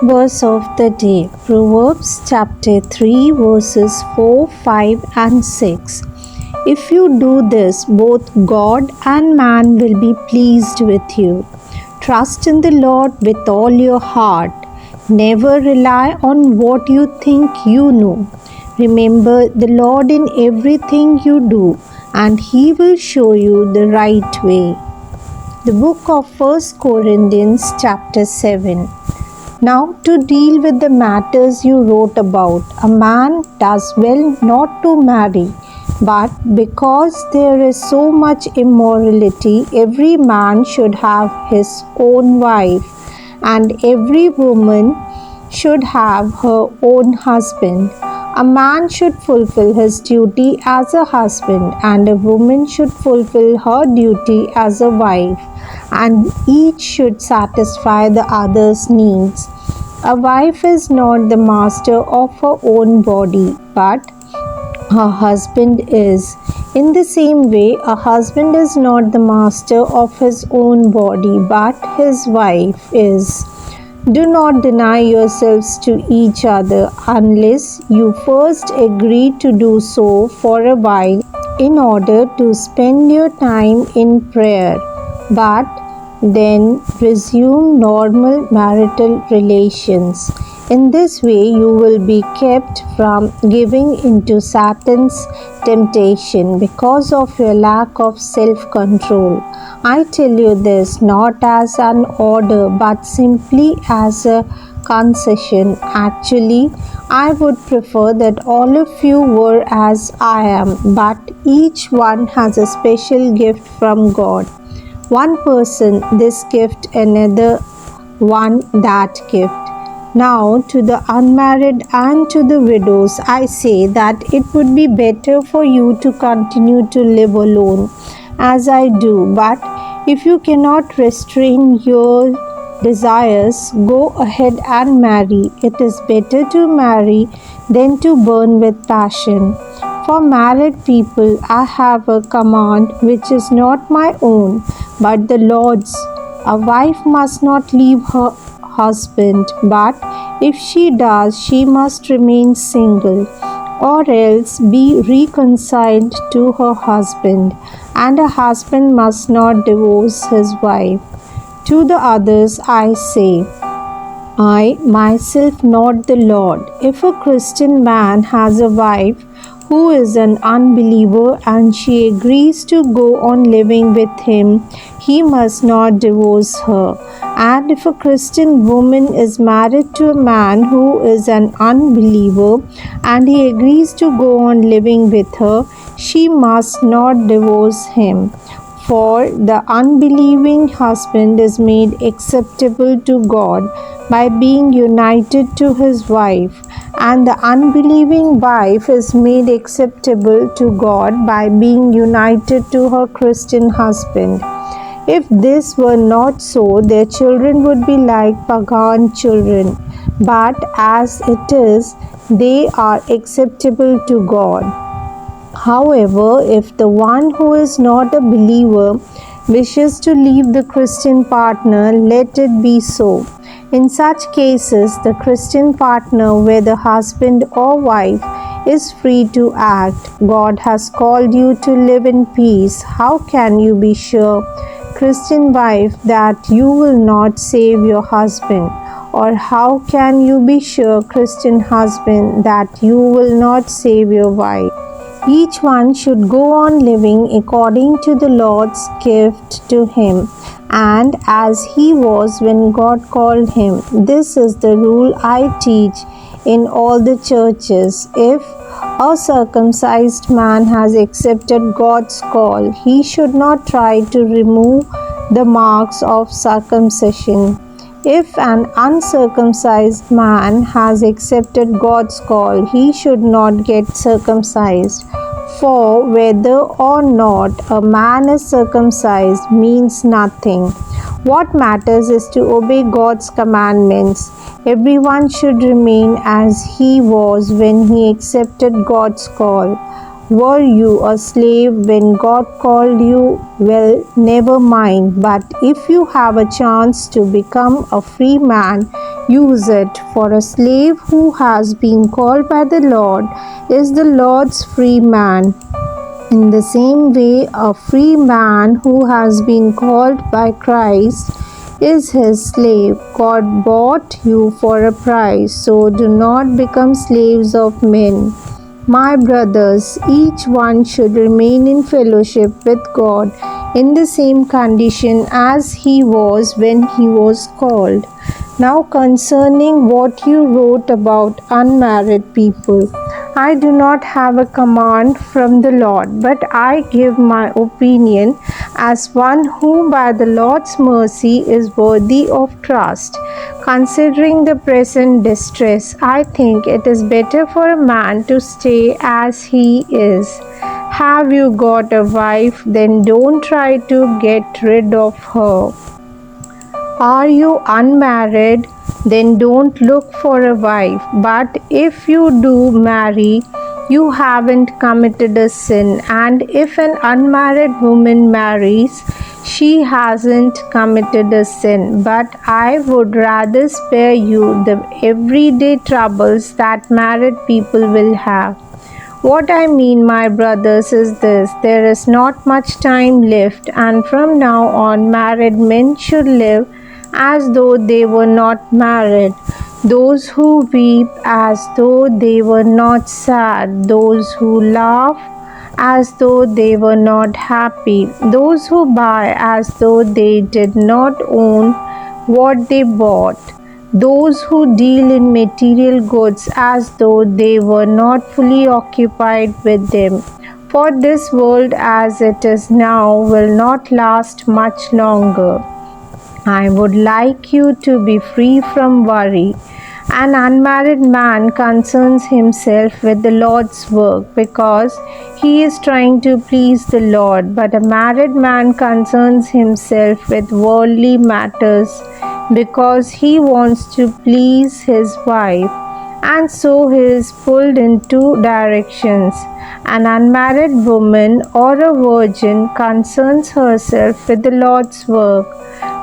Verse of the day, Proverbs chapter 3 verses 4, 5 and 6. If you do this, both God and man will be pleased with you. Trust in the Lord with all your heart. Never rely on what you think you know. Remember the Lord in everything you do, and He will show you the right way. The book of 1 Corinthians chapter 7. Now, to deal with the matters you wrote about, a man does well not to marry, but because there is so much immorality, every man should have his own wife, and every woman should have her own husband. A man should fulfill his duty as a husband, and a woman should fulfill her duty as a wife, and each should satisfy the other's needs. A wife is not the master of her own body, but her husband is. In the same way, a husband is not the master of his own body, but his wife is. Do not deny yourselves to each other unless you first agree to do so for a while in order to spend your time in prayer, but then resume normal marital relations. In this way, you will be kept from giving into Satan's temptation because of your lack of self-control. I tell you this not as an order but simply as a concession. Actually, I would prefer that all of you were as I am, but each one has a special gift from God. One person this gift, another one that gift. Now to the unmarried and to the widows I say that it would be better for you to continue to live alone as I do, but if you cannot restrain your desires, go ahead and marry. It is better to marry than to burn with passion. For married people I have a command which is not my own, but the Lord's. A wife must not leave her husband, but if she does, she must remain single, or else be reconciled to her husband, and a husband must not divorce his wife. To the others I say, I myself not the Lord. If a Christian man has a wife who is an unbeliever and she agrees to go on living with him, he must not divorce her. And if a Christian woman is married to a man who is an unbeliever and he agrees to go on living with her, she must not divorce him. For the unbelieving husband is made acceptable to God by being united to his wife, and the unbelieving wife is made acceptable to God by being united to her Christian husband. If this were not so, their children would be like pagan children, but as it is, they are acceptable to God. However, if the one who is not a believer wishes to leave the Christian partner, let it be so. In such cases, the Christian partner, whether husband or wife, is free to act. God has called you to live in peace. How can you be sure, Christian wife, that you will not save your husband? Or how can you be sure, Christian husband, that you will not save your wife? Each one should go on living according to the Lord's gift to him, and as he was when God called him. This is the rule I teach in all the churches. If a circumcised man has accepted God's call, he should not try to remove the marks of circumcision. If an uncircumcised man has accepted God's call, he should not get circumcised. For whether or not a man is circumcised means nothing. What matters is to obey God's commandments. Everyone should remain as he was when he accepted God's call. Were you a slave when God called you? Well, never mind. But if you have a chance to become a free man, use it, for a slave who has been called by the Lord is the Lord's free man. In the same way, a free man who has been called by Christ is his slave. God bought you for a price, so do not become slaves of men. My brothers, each one should remain in fellowship with God in the same condition as he was when he was called. Now, concerning what you wrote about unmarried people, I do not have a command from the Lord, but I give my opinion as one who by the Lord's mercy is worthy of trust. Considering the present distress, I think it is better for a man to stay as he is. Have you got a wife? Then don't try to get rid of her. Are you unmarried? Then don't look for a wife. But if you do marry, you haven't committed a sin. And if an unmarried woman marries, she hasn't committed a sin. But I would rather spare you the everyday troubles that married people will have. What I mean, my brothers, is this: there is not much time left, and from now on, married men should live as though they were not married, those who weep as though they were not sad, those who laugh as though they were not happy, those who buy as though they did not own what they bought, those who deal in material goods as though they were not fully occupied with them. For this world as it is now will not last much longer. I would like you to be free from worry. An unmarried man concerns himself with the Lord's work because he is trying to please the Lord, but a married man concerns himself with worldly matters because he wants to please his wife, and so he is pulled in two directions. An unmarried woman or a virgin concerns herself with the Lord's work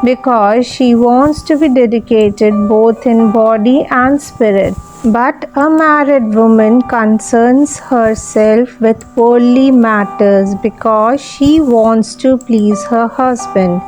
because she wants to be dedicated both in body and spirit. But a married woman concerns herself with worldly matters because she wants to please her husband.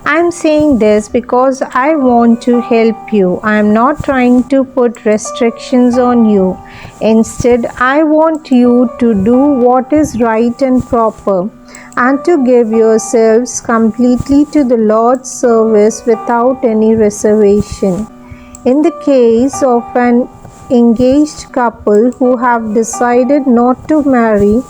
I am saying this because I want to help you. I am not trying to put restrictions on you. Instead, I want you to do what is right and proper, and to give yourselves completely to the Lord's service without any reservation. In the case of an engaged couple who have decided not to marry,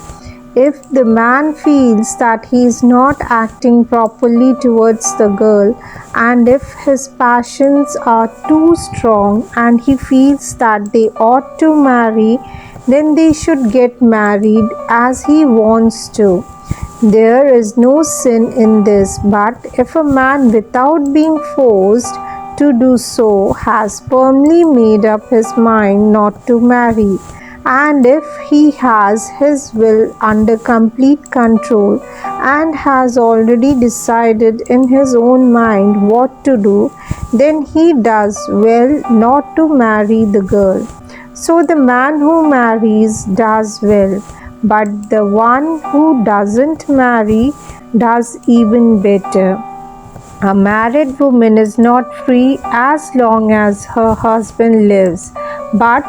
if the man feels that he is not acting properly towards the girl, and if his passions are too strong and he feels that they ought to marry, then they should get married as he wants to. There is no sin in this, but if a man without being forced to do so has firmly made up his mind not to marry, and if he has his will under complete control and has already decided in his own mind what to do, then he does well not to marry the girl. So the man who marries does well, but the one who doesn't marry does even better. A married woman is not free as long as her husband lives, but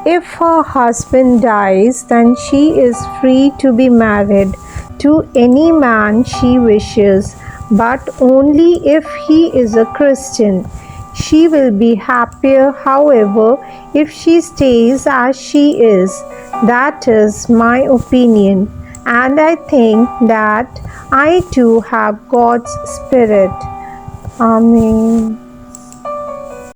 if her husband dies, then she is free to be married to any man she wishes, but only if he is a Christian. She will be happier, however, if she stays as she is. That is my opinion, and I think that I too have God's Spirit. Amen.